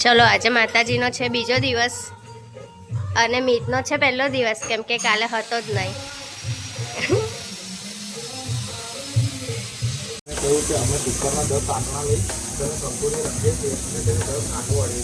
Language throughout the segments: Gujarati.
ચલો આજે માતાજીનો છે બીજો દિવસ અને મીતનો છે પહેલો દિવસ, કેમ કે કાલે હતો જ નહીં. અમે કુકરમાં 10 આટલા લઈ તેને કંકોડી રાખીએ છીએ અને તેને 10 આટો વાળી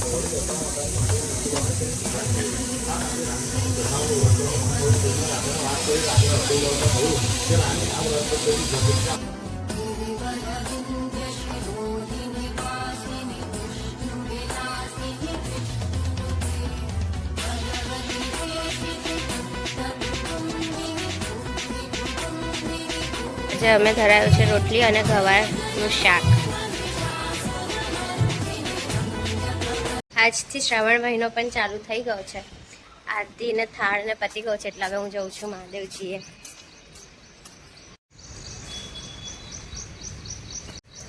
આજે અમે ધરાયું છે રોટલી અને ગવારનું શાક. આજથી શ્રાવણ મહિનો પણ ચાલુ થઈ ગયો છે. આરતી ને થાળ ને પતી ગયો છે એટલે હવે હું જઉં છું મહાદેવજીએ.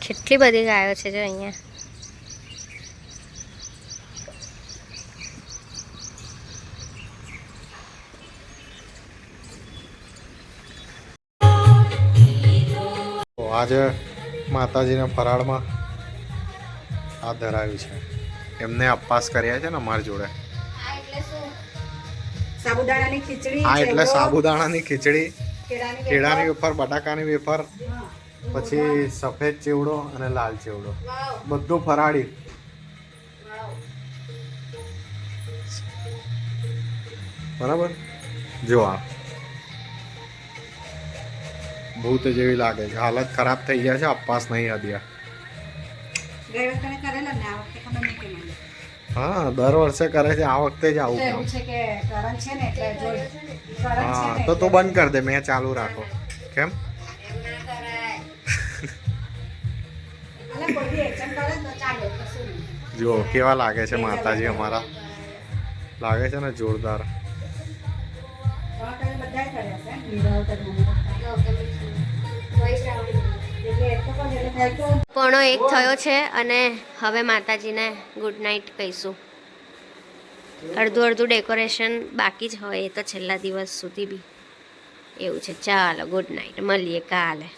કેટલી બધી ગાયો છે જો અહીંયા. આજે માતાજીના ફરાળમાં આ ધરાવ્યું છે. એમને અપવાસ કર્યા છે ને અમારી જોડે. સાબુદાણાની ખીચડી. આ એટલે સાબુદાણાની ખીચડી, કેળાની વેફર, બટાકાની વેફર, પછી સફેદ ચેવડો અને લાલ ચેવડો, બધું ફરાળી. બરાબર. જો આ ભૂત જેવી લાગે છે. હાલત ખરાબ થઈ ગયા છે. અપવાસ નહીં અદ્યા. હા, દર વર્ષે કરે છે. આ વખતે જ આવું કામ. હા, તો તું બંધ કર દે, મેં ચાલુ રાખો. કેમ? જો કેવા લાગે છે માતાજી અમારા. લાગે છે ને જોરદાર. 1:45 થયો છે અને હવે માતાજીને ગુડ નાઇટ કહીશું. અડધું ડેકોરેશન બાકી જ હોય, એ તો છેલ્લા દિવસ સુધી બી એવું છે. ચાલો ગુડ નાઇટ, મળીએ કાલે.